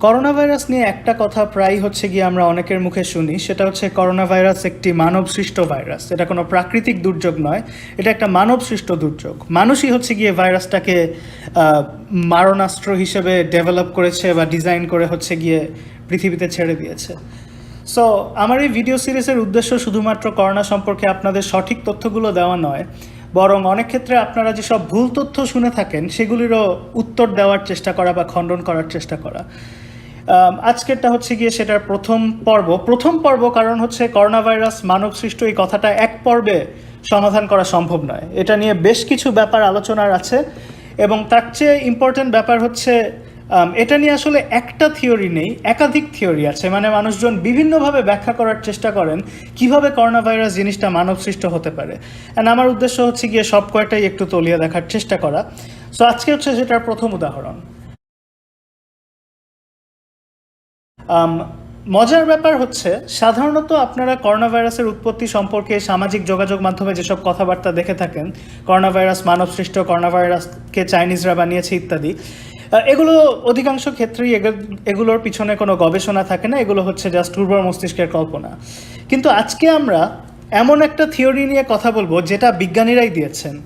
Corona virus নিয়ে একটা কথা প্রায় হচ্ছে গিয়ে আমরা অনেকের মুখে শুনি, সেটা হচ্ছে করোনা ভাইরাস একটি মানব সৃষ্ট ভাইরাস। এটা কোনো প্রাকৃতিক দুর্যোগ নয়, এটা একটা মানব সৃষ্ট দুর্যোগ। মানুষই হচ্ছে গিয়ে ভাইরাসটাকে মারণাস্ত্র হিসেবে ডেভেলপ করেছে বা ডিজাইন করে হচ্ছে গিয়ে পৃথিবীতে ছেড়ে দিয়েছে। সো আমার এই ভিডিও সিরিজের উদ্দেশ্য শুধুমাত্র করোনা সম্পর্কে আপনাদের সঠিক তথ্যগুলো দেওয়া নয়, বরং অনেক ক্ষেত্রে আপনারা যেসব ভুল তথ্য শুনে থাকেন সেগুলিরও উত্তর দেওয়ার চেষ্টা করা বা খণ্ডন করার চেষ্টা করা। আজকেরটা হচ্ছে গিয়ে সেটার প্রথম পর্ব কারণ হচ্ছে করোনা ভাইরাস মানব সৃষ্ট এই কথাটা এক পর্বে সমাধান করা সম্ভব নয়। এটা নিয়ে বেশ কিছু ব্যাপার আলোচনার আছে এবং তার চেয়ে ইম্পর্টেন্ট ব্যাপার হচ্ছে এটা নিয়ে আসলে একটা থিওরি নেই, একাধিক থিওরি আছে। মানে মানুষজন বিভিন্নভাবে ব্যাখ্যা করার চেষ্টা করেন কিভাবে করোনা ভাইরাস জিনিসটা মানব সৃষ্ট হতে পারে। অ্যান্ড আমার উদ্দেশ্য হচ্ছে গিয়ে সব কয়টাই একটু তলিয়ে দেখার চেষ্টা করা। সো আজকে হচ্ছে সেটার প্রথম উদাহরণ। মজার ব্যাপার হচ্ছে সাধারণত আপনারা করোনা ভাইরাসের উৎপত্তি সম্পর্কে সামাজিক যোগাযোগ মাধ্যমে যেসব কথাবার্তা দেখে থাকেন, করোনা ভাইরাস মানব সৃষ্ট, করোনা ভাইরাসকে চাইনিজরা বানিয়েছে ইত্যাদি, এগুলো অধিকাংশ ক্ষেত্রেই এগুলোর পিছনে কোনো গবেষণা থাকে না, এগুলো হচ্ছে জাস্ট উর্বর মস্তিষ্কের কল্পনা। কিন্তু আজকে আমরা এমন একটা থিওরি নিয়ে কথা বলবো যেটা বিজ্ঞানীরাই দিয়েছেন।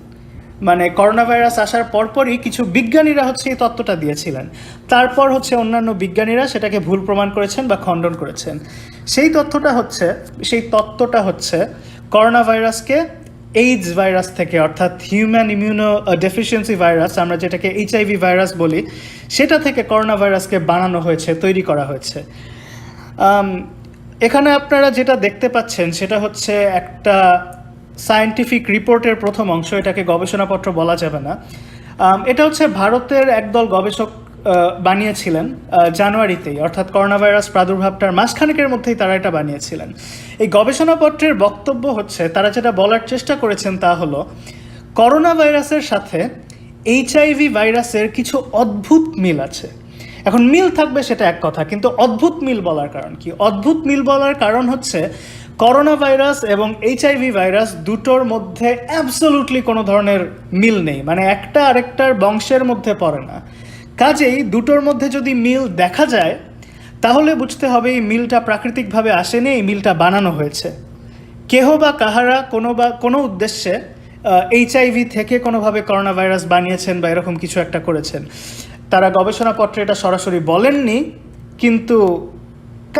মানে করোনা ভাইরাস আসার পরপরই কিছু বিজ্ঞানীরা হচ্ছে এই তত্ত্বটা দিয়েছিলেন, তারপর হচ্ছে অন্যান্য বিজ্ঞানীরা সেটাকে ভুল প্রমাণ করেছেন বা খণ্ডন করেছেন। সেই তত্ত্বটা হচ্ছে করোনা ভাইরাসকে এইডস ভাইরাস থেকে, অর্থাৎ হিউম্যান ইমিউনো ডেফিসিয়েন্সি ভাইরাস, আমরা যেটাকে HIV ভাইরাস বলি, সেটা থেকে করোনা ভাইরাসকে বানানো হয়েছে, তৈরি করা হয়েছে। এখানে আপনারা যেটা দেখতে পাচ্ছেন সেটা হচ্ছে একটা সায়েন্টিফিক রিপোর্টের প্রথম অংশ, এটাকে গবেষণাপত্র বলা যাবে না। এটা হচ্ছে ভারতের একদল গবেষক বানিয়েছিলেন জানুয়ারিতেই, অর্থাৎ করোনা ভাইরাস প্রাদুর্ভাবটার মাসখানেকের মধ্যেই তারা এটা বানিয়েছিলেন। এই গবেষণাপত্রের বক্তব্য হচ্ছে, তারা যেটা বলার চেষ্টা করেছেন তা হলো করোনা ভাইরাসের সাথে HIV ভাইরাসের কিছু অদ্ভুত মিল আছে। এখন মিল থাকবে সেটা এক কথা, কিন্তু অদ্ভুত মিল বলার কারণ কি? অদ্ভুত মিল বলার কারণ হচ্ছে করোনা ভাইরাস এবং HIV ভাইরাস দুটোর মধ্যে অ্যাবসোলুটলি কোনো ধরনের মিল নেই, মানে একটা আরেকটার বংশের মধ্যে পড়ে না। কাজেই দুটোর মধ্যে যদি মিল দেখা যায় তাহলে বুঝতে হবে এই মিলটা প্রাকৃতিকভাবে আসেনি, এই মিলটা বানানো হয়েছে। কেহ বা কাহারা কোনো উদ্দেশ্যে HIV থেকে কোনোভাবে করোনা ভাইরাস বানিয়েছেন বা এরকম কিছু একটা করেছেন। তারা গবেষণাপত্রে এটা সরাসরি বলেননি, কিন্তু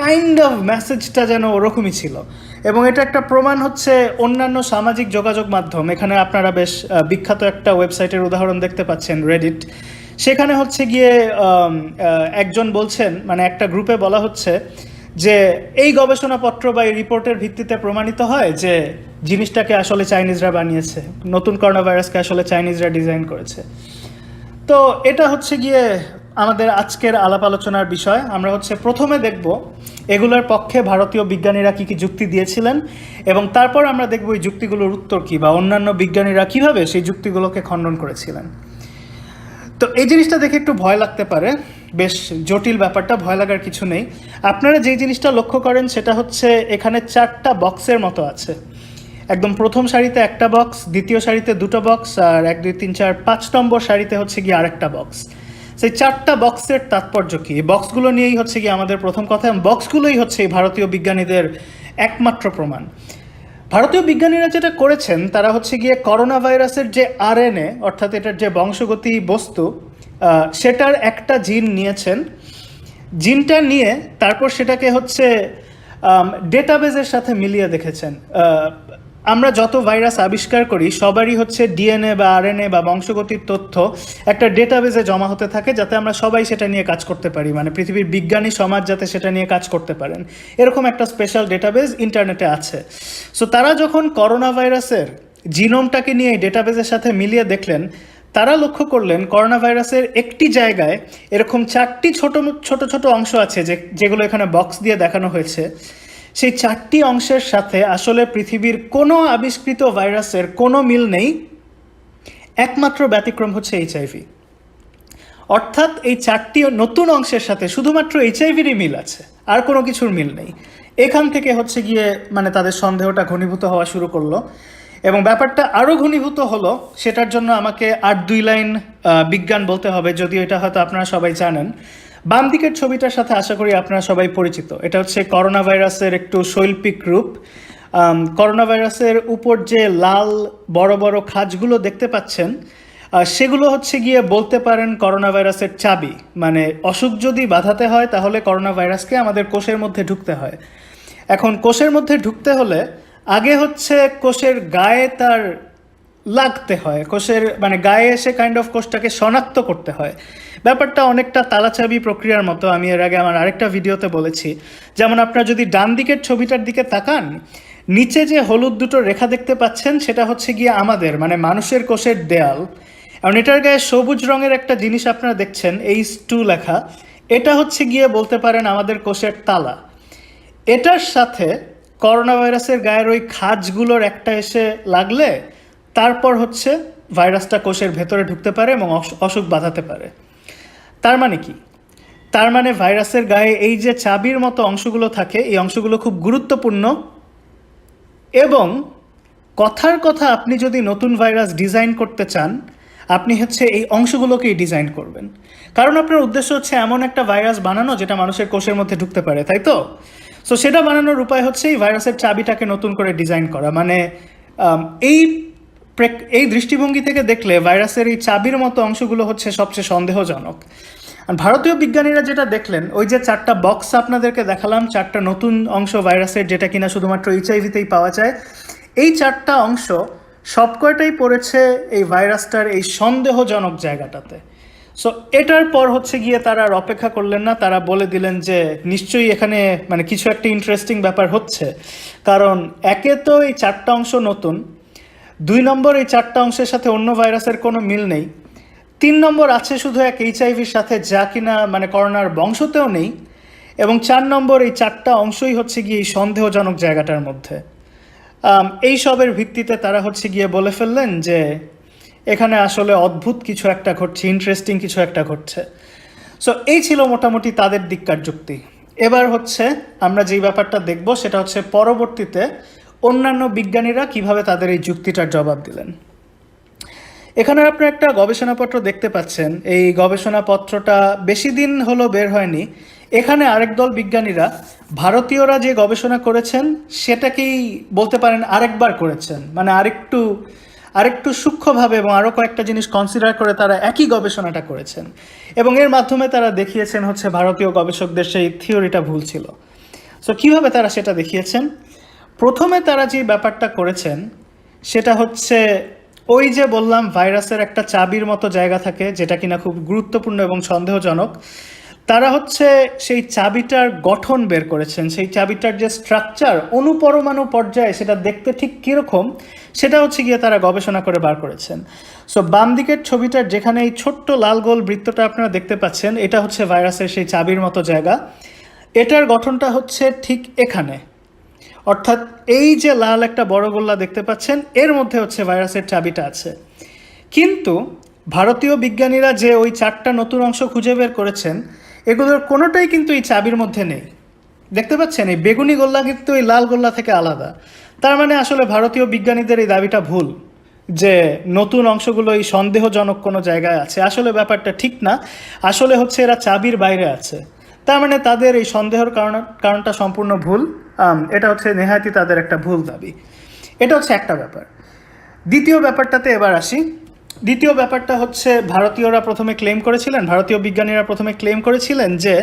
কাইন্ড অফ মেসেজটা যেন ওরকমই ছিল। এবং এটা একটা প্রমাণ হচ্ছে অন্যান্য সামাজিক যোগাযোগ মাধ্যম। এখানে আপনারা বেশ বিখ্যাত একটা ওয়েবসাইটের উদাহরণ দেখতে পাচ্ছেন, রেডিট। সেখানে হচ্ছে গিয়ে একজন বলছেন, মানে একটা গ্রুপে বলা হচ্ছে যে এই গবেষণাপত্র বা এই রিপোর্টের ভিত্তিতে প্রমাণিত হয় যে জিনিসটাকে আসলে চাইনিজরা বানিয়েছে, নতুন করোনা ভাইরাসকে আসলে চাইনিজরা ডিজাইন করেছে। তো এটা হচ্ছে গিয়ে আমাদের আজকের আলাপ আলোচনার বিষয়। আমরা হচ্ছে প্রথমে দেখব এগুলোর পক্ষে ভারতীয় বিজ্ঞানীরা কী কী যুক্তি দিয়েছিলেন, এবং তারপর আমরা দেখব এই যুক্তিগুলোর উত্তর কী, বা অন্যান্য বিজ্ঞানীরা কীভাবে সেই যুক্তিগুলোকে খণ্ডন করেছিলেন। তো এই জিনিসটা দেখে একটু ভয় লাগতে পারে, বেশ জটিল ব্যাপারটা, ভয় লাগার কিছু নেই। আপনারা যেই জিনিসটা লক্ষ্য করেন সেটা হচ্ছে এখানে 4টা বক্সের মতো আছে। একদম প্রথম সারিতে একটা বক্স, দ্বিতীয় সারিতে 2টো বক্স, আর 1 2 3 4 5 নম্বর সারিতে হচ্ছে গিয়ে আরেকটা বক্স। সেই 4টা বক্সের তাৎপর্য কী? এই বক্সগুলো নিয়েই হচ্ছে গিয়ে আমাদের প্রথম কথা, এবং বক্সগুলোই হচ্ছে এই ভারতীয় বিজ্ঞানীদের একমাত্র প্রমাণ। ভারতীয় বিজ্ঞানীরা যেটা করেছেন তারা হচ্ছে গিয়ে করোনা ভাইরাসের যে RNA, অর্থাৎ এটার যে বংশগতি বস্তু, সেটার একটা জিন নিয়েছেন। জিনটা নিয়ে তারপর সেটাকে হচ্ছে ডেটাবেজের সাথে মিলিয়ে দেখেছেন। আমরা যত ভাইরাস আবিষ্কার করি সবারই হচ্ছে DNA বা RNA বা বংশগতির তথ্য একটা ডেটাবেজে জমা হতে থাকে, যাতে আমরা সবাই সেটা নিয়ে কাজ করতে পারি, মানে পৃথিবীর বিজ্ঞানী সমাজ যাতে সেটা নিয়ে কাজ করতে পারেন, এরকম একটা স্পেশাল ডেটাবেজ ইন্টারনেটে আছে। সো তারা যখন করোনা ভাইরাসের জিনোমটাকে নিয়ে এই ডেটাবেজের সাথে মিলিয়ে দেখলেন, তারা লক্ষ্য করলেন করোনা ভাইরাসের একটি জায়গায় এরকম 4টি ছোট ছোট অংশ আছে, যেগুলো এখানে বক্স দিয়ে দেখানো হয়েছে। সেই 4টি অংশের সাথে আসলে পৃথিবীর কোনো আবিষ্কৃত ভাইরাসের কোনো মিল নেই, একমাত্র ব্যতিক্রম হচ্ছে HIV। অর্থাৎ এই 4টি নতুন অংশের সাথে শুধুমাত্র HIVরই মিল আছে, আর কোনো কিছুর মিল নেই। এখান থেকে হচ্ছে গিয়ে মানে তাদের সন্দেহটা ঘনীভূত হওয়া শুরু করলো, এবং ব্যাপারটা আরও ঘনীভূত হলো। সেটার জন্য আমাকে 8-2 লাইন বিজ্ঞান বলতে হবে, যদিও এটা হয়তো আপনারা সবাই জানেন। বাম দিকের ছবিটার সাথে আশা করি আপনারা সবাই পরিচিত। এটা হচ্ছে করোনা ভাইরাসের একটু শৈল্পিক রূপ। করোনা ভাইরাসের উপর যে লাল বড় বড় খাঁজগুলো দেখতে পাচ্ছেন, সেগুলো হচ্ছে গিয়ে বলতে পারেন করোনা ভাইরাসের চাবি। মানে অসুখ যদি বাঁধাতে হয় তাহলে করোনা ভাইরাসকে আমাদের কোষের মধ্যে ঢুকতে হয়। এখন কোষের মধ্যে ঢুকতে হলে আগে হচ্ছে কোষের গায়ে তার লাগতে হয়, কোষের মানে গায়ে এসে কাইন্ড অফ কোষটাকে শনাক্ত করতে হয়। ব্যাপারটা অনেকটা তালাচাবি প্রক্রিয়ার মতো। আমি এর আগে আমার আরেকটা ভিডিওতে বলেছি। যেমন আপনারা যদি ডান দিকের ছবিটার দিকে তাকান, নিচে যে হলুদ দুটো রেখা দেখতে পাচ্ছেন সেটা হচ্ছে গিয়ে আমাদের মানে মানুষের কোষের দেয়াল। এবং এটার গায়ে সবুজ রঙের একটা জিনিস আপনারা দেখছেন H2 লেখা, এটা হচ্ছে গিয়ে বলতে পারেন আমাদের কোষের তালা। এটার সাথে করোনা ভাইরাসের গায়ের ওই খাঁজগুলোর একটা এসে লাগলে তারপর হচ্ছে ভাইরাসটা কোষের ভেতরে ঢুকতে পারে এবং অসুখ বাঁধাতে পারে। তার মানে কি? তার মানে ভাইরাসের গায়ে এই যে চাবির মতো অংশগুলো থাকে, এই অংশগুলো খুব গুরুত্বপূর্ণ। এবং কথার কথা, আপনি যদি নতুন ভাইরাস ডিজাইন করতে চান, আপনি হচ্ছে এই অংশগুলোকেই ডিজাইন করবেন। কারণ আপনার উদ্দেশ্য হচ্ছে এমন একটা ভাইরাস বানানো যেটা মানুষের কোষের মধ্যে ঢুকতে পারে, তাই তো? সো সেটা বানানোর উপায় হচ্ছে এই ভাইরাসের চাবিটাকে নতুন করে ডিজাইন করা। মানে এই এই দৃষ্টিভঙ্গি থেকে দেখলে ভাইরাসের এই চাবির মতো অংশগুলো হচ্ছে সবচেয়ে সন্দেহজনক। আর ভারতীয় বিজ্ঞানীরা যেটা দেখলেন, ওই যে 4টা বক্স আপনাদেরকে দেখালাম, 4টা নতুন অংশ ভাইরাসের, যেটা কিনা শুধুমাত্র HIV-তেই পাওয়া যায়, এই 4টা অংশ সবকয়টাই পড়েছে এই ভাইরাসটার এই সন্দেহজনক জায়গাটাতে। সো এটার পর হচ্ছে গিয়ে তারা আর অপেক্ষা করলেন না, তারা বলে দিলেন যে নিশ্চয়ই এখানে মানে কিছু একটা ইন্টারেস্টিং ব্যাপার হচ্ছে। কারণ একে তো এই 4টা অংশ নতুন, 2 নম্বর এই 4টা অংশের সাথে অন্য ভাইরাসের কোনো মিল নেই, 3 নম্বর আছে শুধু এক HIV-র সাথে যা কিনা মানে করোনার বংশতেও নেই, এবং 4 নম্বর এই 4টা অংশই হচ্ছে গিয়ে এই সন্দেহজনক জায়গাটার মধ্যে। এই সবের ভিত্তিতে তারা হচ্ছে গিয়ে বলে ফেললেন যে এখানে আসলে অদ্ভুত কিছু একটা ঘটছে, ইন্টারেস্টিং কিছু একটা ঘটছে। সো এই ছিল মোটামুটি তাদের দিককার যুক্তি। এবার হচ্ছে আমরা যেই ব্যাপারটা দেখব সেটা হচ্ছে পরবর্তীতে অন্যান্য বিজ্ঞানীরা কিভাবে তাদের এই যুক্তিটার জবাব দিলেন। এখানে আপনি একটা গবেষণাপত্র দেখতে পাচ্ছেন। এই গবেষণাপত্রটা বেশি দিন হলো বের হয়নি। এখানে আরেক দল বিজ্ঞানীরা ভারতীয়রা যে গবেষণা করেছেন সেটাকেই বলতে পারেন আরেকবার করেছেন, মানে আরেকটু সূক্ষ্মভাবে এবং আরও কয়েকটা জিনিস কনসিডার করে তারা একই গবেষণাটা করেছেন। এবং এর মাধ্যমে তারা দেখিয়েছেন হচ্ছে ভারতীয় গবেষকদের সেই থিওরিটা ভুল ছিল। সো কীভাবে তারা সেটা দেখিয়েছেন? প্রথমে তারা যে ব্যাপারটা করেছেন সেটা হচ্ছে, ওই যে বললাম ভাইরাসের একটা চাবির মতো জায়গা থাকে যেটা কিনা খুব গুরুত্বপূর্ণ এবং সন্দেহজনক, তারা হচ্ছে সেই চাবিটার গঠন বের করেছেন। সেই চাবিটার যে স্ট্রাকচার অণুপরমাণু পর্যায়ে সেটা দেখতে ঠিক কীরকম সেটা হচ্ছে গিয়ে তারা গবেষণা করে বার করেছেন। সো বাম দিকের ছবিটার যেখানে এই ছোট্ট লাল গোল বৃত্তটা আপনারা দেখতে পাচ্ছেন, এটা হচ্ছে ভাইরাসের সেই চাবির মতো জায়গা। এটার গঠনটা হচ্ছে ঠিক এখানে, অর্থাৎ এই যে লাল একটা বড় গোল্লা দেখতে পাচ্ছেন, এর মধ্যে হচ্ছে ভাইরাসের চাবিটা আছে। কিন্তু ভারতীয় বিজ্ঞানীরা যে ওই 4টা নতুন অংশ খুঁজে বের করেছেন, এগুলোর কোনোটাই কিন্তু এই চাবির মধ্যে নেই। দেখতে পাচ্ছেন এই বেগুনি গোল্লা কিন্তু এই লাল গোল্লা থেকে আলাদা। তার মানে আসলে ভারতীয় বিজ্ঞানীদের এই দাবিটা ভুল যে নতুন অংশগুলো এই সন্দেহজনক কোনো জায়গায় আছে। আসলে ব্যাপারটা ঠিক না, আসলে হচ্ছে এরা চাবির বাইরে আছে। তার মানে তাদের এই সন্দেহের কারণটা সম্পূর্ণ ভুল। এটা হচ্ছে নেহাতি তাদের একটা ভুল দাবি। এটা হচ্ছে একটা ব্যাপার। দ্বিতীয় ব্যাপারটাতে এবার আসি। দ্বিতীয় ব্যাপারটা হচ্ছে ভারতীয় বিজ্ঞানীরা প্রথমে ক্লেম করেছিলেন যে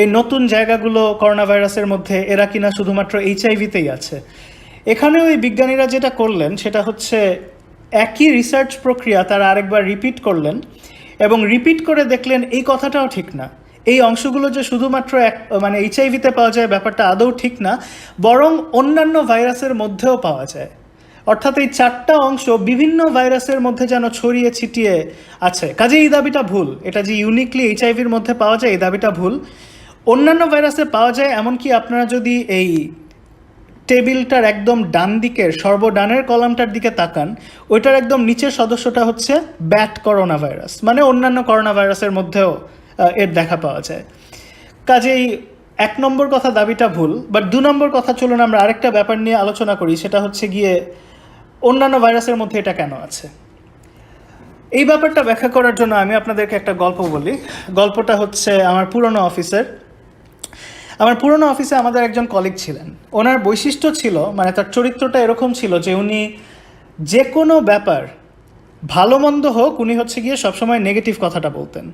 এই নতুন জায়গাগুলো করোনা ভাইরাসের মধ্যে এরা কিনা শুধুমাত্র HIV-তেই আছে। এখানে ওই বিজ্ঞানীরা যেটা করলেন সেটা হচ্ছে একই রিসার্চ প্রক্রিয়া তারা আরেকবার রিপিট করলেন এবং রিপিট করে দেখলেন এই কথাটাও ঠিক না। এই অংশগুলো যে শুধুমাত্র মানে HIV-তে পাওয়া যায় ব্যাপারটা আদৌ ঠিক না, বরং অন্যান্য ভাইরাসের মধ্যেও পাওয়া যায়। অর্থাৎ এই 4টা অংশ বিভিন্ন ভাইরাসের মধ্যে যেন ছড়িয়ে ছিটিয়ে আছে। কাজে এই দাবিটা ভুল। এটা যে ইউনিকলি HIV-র মধ্যে পাওয়া যায় এই দাবিটা ভুল। অন্যান্য ভাইরাসে পাওয়া যায়। এমনকি আপনারা যদি এই টেবিলটার একদম ডান দিকের সর্বডানের কলামটার দিকে তাকান, ওইটার একদম নিচের সদস্যটা হচ্ছে ব্যাট করোনা ভাইরাস, মানে অন্যান্য করোনা ভাইরাসের মধ্যেও এর দেখা পাওয়া যায়। কাজেই 1 নম্বর কথা দাবিটা ভুল। বাট 2 নম্বর কথা চলুন আমরা আরেকটা ব্যাপার নিয়ে আলোচনা করি, সেটা হচ্ছে গিয়ে অন্যান্য ভাইরাসের মধ্যে এটা কেন আছে। এই ব্যাপারটা ব্যাখ্যা করার জন্য আমি আপনাদেরকে একটা গল্প বলি। গল্পটা হচ্ছে আমার পুরনো অফিসে আমাদের একজন কলিগ ছিলেন। ওনার বৈশিষ্ট্য ছিল, মানে তার চরিত্রটা এরকম ছিল যে উনি যে কোনো ব্যাপার ভালো মন্দ হোক, উনি হচ্ছে গিয়ে সবসময় নেগেটিভ কথাটা বলতেন।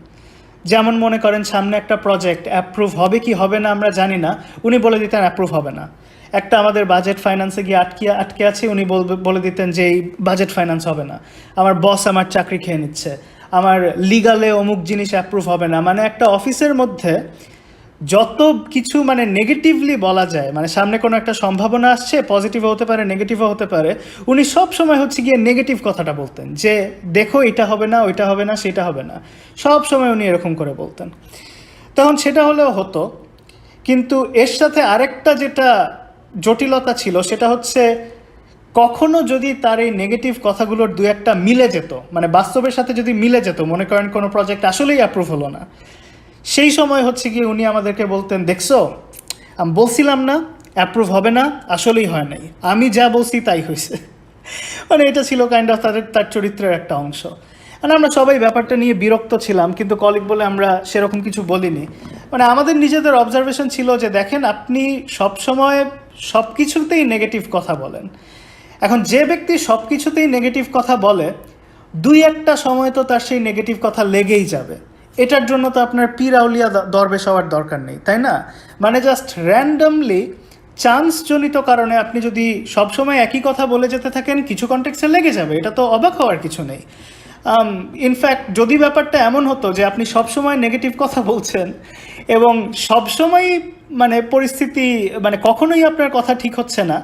যেমন মনে করেন সামনে একটা প্রজেক্ট অ্যাপ্রুভ হবে কি হবে না আমরা জানি না, উনি বলে দিতেন অ্যাপ্রুভ হবে না। একটা আমাদের বাজেট ফাইন্যান্সে গিয়ে আটকে আছে, উনি বলে দিতেন যে এই বাজেট ফাইন্যান্স হবে না, আমার বস আমার চাকরি খেয়ে নিচ্ছে, আমার লিগালে অমুক জিনিস অ্যাপ্রুভ হবে না। মানে একটা অফিসের মধ্যে যত কিছু মানে নেগেটিভলি বলা যায়, মানে সামনে কোনো একটা সম্ভাবনা আসছে, পজিটিভও হতে পারে নেগেটিভও হতে পারে, উনি সব সময় হচ্ছে গিয়ে নেগেটিভ কথাটা বলতেন যে দেখো এটা হবে না, ওইটা হবে না, সেটা হবে না, সব সময় উনি এরকম করে বলতেন। তখন সেটা হলেও হতো, কিন্তু এর সাথে আরেকটা যেটা জটিলতা ছিল সেটা হচ্ছে কখনো যদি তার এই নেগেটিভ কথাগুলোর দু একটা মিলে যেত, মানে বাস্তবের সাথে যদি মিলে যেত, মনে করেন কোনো প্রজেক্ট আসলেই অ্যাপ্রুভ হলো না, সেই সময় হচ্ছে কি উনি আমাদেরকে বলতেন দেখছো আমি বলছিলাম না অ্যাপ্রুভ হবে না, আসলেই হয় নাই, আমি যা বলছি তাই হয়েছে। মানে এটা ছিল কাইন্ড অফ তার চরিত্রের একটা অংশ। মানে আমরা সবাই ব্যাপারটা নিয়ে বিরক্ত ছিলাম, কিন্তু কলিগ বলে আমরা সেরকম কিছু বলিনি। মানে আমাদের নিজেদের অবজারভেশন ছিল যে দেখেন আপনি সবসময় সব কিছুতেই নেগেটিভ কথা বলেন। এখন যে ব্যক্তি সব কিছুতেই নেগেটিভ কথা বলে, দুই একটা সময় তো তার সেই নেগেটিভ কথা লেগেই যাবে। এটার জন্য তো আপনার পীর আউলিয়া দরবেশ হওয়ার দরকার নেই, তাই না? মানে জাস্ট র্যান্ডমলি চান্সজনিত কারণে আপনি যদি সবসময় একই কথা বলে যেতে থাকেন, কিছু কনটেক্সে লেগে যাবে, এটা তো অবাক হওয়ার কিছু নেই। ইনফ্যাক্ট যদি ব্যাপারটা এমন হতো যে আপনি সবসময় নেগেটিভ কথা বলছেন এবং সবসময় মানে পরিস্থিতি মানে কখনোই আপনার কথা ঠিক হচ্ছে না,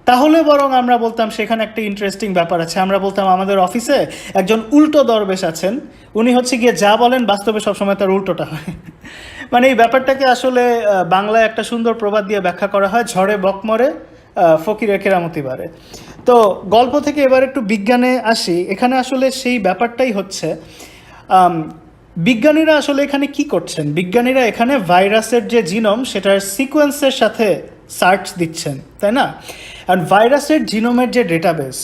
তাহলে বরং আমরা বলতাম সেখানে একটা ইন্টারেস্টিং ব্যাপার আছে। আমরা বলতাম আমাদের অফিসে একজন উল্টো দরবেশ আছেন, উনি হচ্ছে গিয়ে যা বলেন বাস্তবে সবসময় তার উল্টোটা হয়। মানে এই ব্যাপারটাকে আসলে বাংলায় একটা সুন্দর প্রবাদ দিয়ে ব্যাখ্যা করা হয়, ঝড়ে বকমরে ফকিরের কেরামতি বাড়ে। তো গল্প থেকে এবার একটু বিজ্ঞানে আসি। এখানে আসলে সেই ব্যাপারটাই হচ্ছে, আম, বিজ্ঞানীরা আসলে এখানে কি করছেন, বিজ্ঞানীরা এখানে ভাইরাসের যে জিনোম সেটার সিকোয়েন্সের সাথে সার্চ দিচ্ছেন, তাই না? আর ভাইরাসের জিনোমের যে ডেটাবেস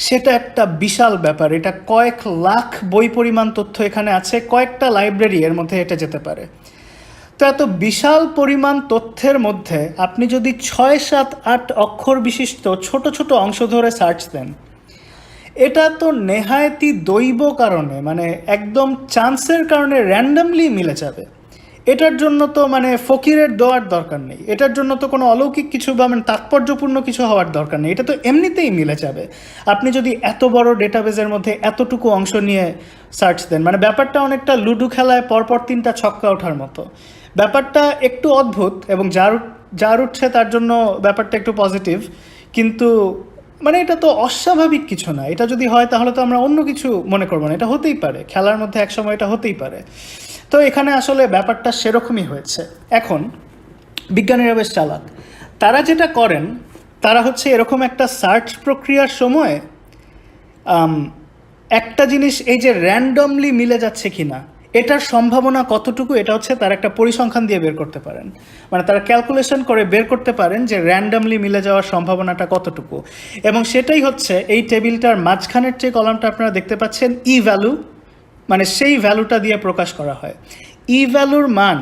সেটা একটা বিশাল ব্যাপার। এটা কয়েক লাখ বই পরিমাণ তথ্য এখানে আছে, কয়েকটা লাইব্রেরি এর মধ্যে এটা যেতে পারে। তো এত বিশাল পরিমাণ তথ্যের মধ্যে আপনি যদি 6, 7, 8 অক্ষর বিশিষ্ট ছোট ছোট অংশ ধরে সার্চ দেন, এটা তো নেহায়েতি দৈব কারণে, মানে একদম চান্সের কারণে র্যান্ডামলি মিলে যাবে। এটার জন্য তো মানে ফকিরের দোয়ার দরকার নেই, এটার জন্য তো কোনো অলৌকিক কিছু বা মানে তাৎপর্যপূর্ণ কিছু হওয়ার দরকার নেই, এটা তো এমনিতেই মিলে যাবে আপনি যদি এত বড় ডেটাবেজের মধ্যে এতটুকু অংশ নিয়ে সার্চ দেন। মানে ব্যাপারটা অনেকটা লুডো খেলায় পরপর 3টা ছক্কা ওঠার মতো। ব্যাপারটা একটু অদ্ভুত, এবং যার উঠছে তার জন্য ব্যাপারটা একটু পজিটিভ, কিন্তু মানে এটা তো অস্বাভাবিক কিছু না। এটা যদি হয় তাহলে তো আমরা অন্য কিছু মনে করবো না, এটা হতেই পারে, খেলার মধ্যে একসময় এটা হতেই পারে। তো এখানে আসলে ব্যাপারটা সেরকমই হয়েছে। এখন বিজ্ঞানীরা বেশ চালাক, তারা যেটা করেন তারা হচ্ছে এরকম একটা সার্চ প্রক্রিয়ার সময় একটা জিনিস, এই যে র্যান্ডমলি মিলে যাচ্ছে কিনা এটার সম্ভাবনা কতটুকু, এটা হচ্ছে তার একটা পরিসংখ্যান দিয়ে বের করতে পারেন। মানে তারা ক্যালকুলেশন করে বের করতে পারেন যে র্যান্ডমলি মিলে যাওয়ার সম্ভাবনাটা কতটুকু। এবং সেটাই হচ্ছে এই টেবিলটার মাঝখানের যে কলামটা আপনারা দেখতে পাচ্ছেন, ই ভ্যালু, মানে সেই ভ্যালুটা দিয়ে প্রকাশ করা হয়। ই ভ্যালুর মান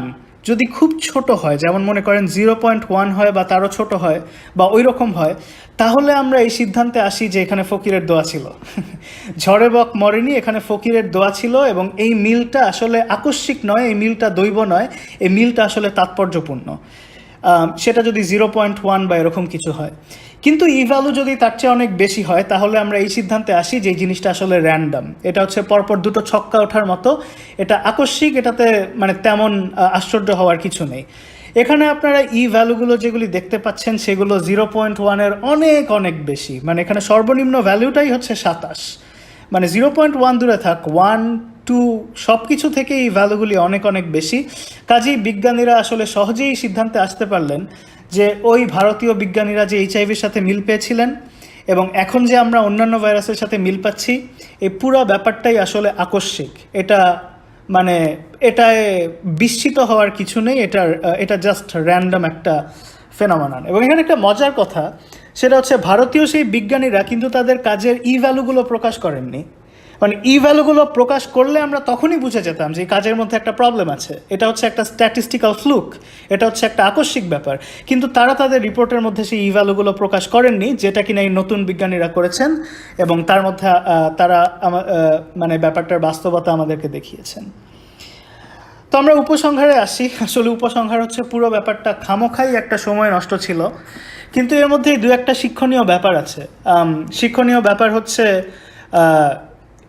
যদি খুব ছোট হয়, যেমন মনে করেন 0.1 হয় বা তারও ছোট হয় বা ওই রকম হয়, তাহলে আমরা এই সিদ্ধান্তে আসি যে এখানে ফকিরের দোয়া ছিল। ঝড়ে বক মরেনি, এখানে ফকিরের দোয়া ছিল, এবং এই মিলটা আসলে আকস্মিক নয়, এই মিলটা দৈব নয়, এই মিলটা আসলে তাৎপর্যপূর্ণ। সেটা যদি 0.1 বা এরকম কিছু হয়। কিন্তু ই ভ্যালু যদি তার চেয়ে অনেক বেশি হয়, তাহলে আমরা এই সিদ্ধান্তে আসি যে এই জিনিসটা আসলে র্যান্ডম, এটা হচ্ছে পরপর 2টো ছক্কা ওঠার মতো, এটা আকস্মিক, এটাতে মানে তেমন আশ্চর্য হওয়ার কিছু নেই। এখানে আপনারা ই ভ্যালুগুলো যেগুলি দেখতে পাচ্ছেন সেগুলো 0.1-এর অনেক অনেক বেশি। মানে এখানে সর্বনিম্ন ভ্যালুটাই হচ্ছে 27। মানে 0.1 দূরে থাক, 1, 2 সব কিছু থেকে এই ভ্যালুগুলি অনেক অনেক বেশি। কাজেই বিজ্ঞানীরা আসলে সহজেই সিদ্ধান্তে আসতে পারলেন যে ওই ভারতীয় বিজ্ঞানীরা যে এইচআইভির সাথে মিল পেয়েছিলেন এবং এখন যে আমরা অন্যান্য ভাইরাসের সাথে মিল পাচ্ছি, এই পুরো ব্যাপারটাই আসলে আকস্মিক। এটা মানে এটায় বিস্মিত হওয়ার কিছু নেই, এটা জাস্ট র্যান্ডম একটা ফেনোমেনন। এবং এখানে একটা মজার কথা, সেটা হচ্ছে ভারতীয় সেই বিজ্ঞানীরা কিন্তু তাদের কাজের ই ভ্যালুগুলো প্রকাশ করেননি। মানে ই ভ্যালুগুলো প্রকাশ করলে আমরা তখনই বুঝে যেতাম যে এই কাজের মধ্যে একটা প্রবলেম আছে, এটা হচ্ছে একটা স্ট্যাটিস্টিক্যাল ফ্লুক, এটা হচ্ছে একটা আকস্মিক ব্যাপার। কিন্তু তারা তাদের রিপোর্টের মধ্যে সেই ই ভ্যালুগুলো প্রকাশ করেননি, যেটা কিনা এই নতুন বিজ্ঞানীরা করেছেন, এবং তার মধ্যে তারা মানে ব্যাপারটার বাস্তবতা আমাদেরকে দেখিয়েছেন। তো আমরা উপসংহারে আসি। আসলে উপসংহার হচ্ছে পুরো ব্যাপারটা খামোখাই একটা সময় নষ্ট ছিল, কিন্তু এর মধ্যে দু একটা শিক্ষণীয় ব্যাপার আছে। শিক্ষণীয় ব্যাপার হচ্ছে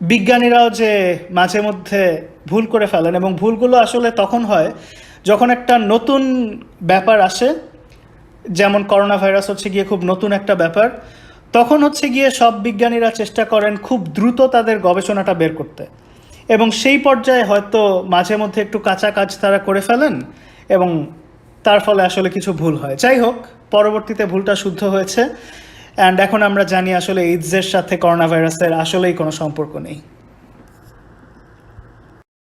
বিজ্ঞানীরাও যে মাঝে মধ্যে ভুল করে ফেলেন, এবং ভুলগুলো আসলে তখন হয় যখন একটা নতুন ব্যাপার আসে, যেমন করোনা ভাইরাস হচ্ছে গিয়ে খুব নতুন একটা ব্যাপার। তখন হচ্ছে গিয়ে সব বিজ্ঞানীরা চেষ্টা করেন খুব দ্রুত তাদের গবেষণাটা বের করতে, এবং সেই পর্যায়ে হয়তো মাঝে মধ্যে একটু কাঁচা কাজ তারা করে ফেলেন, এবং তার ফলে আসলে কিছু ভুল হয়। যাই হোক, পরবর্তীতে ভুলটা শুদ্ধ হয়েছে, অ্যান্ড এখন আমরা জানি আসলে এইডসের সাথে করোনা ভাইরাসের আসলেই কোনো সম্পর্ক নেই।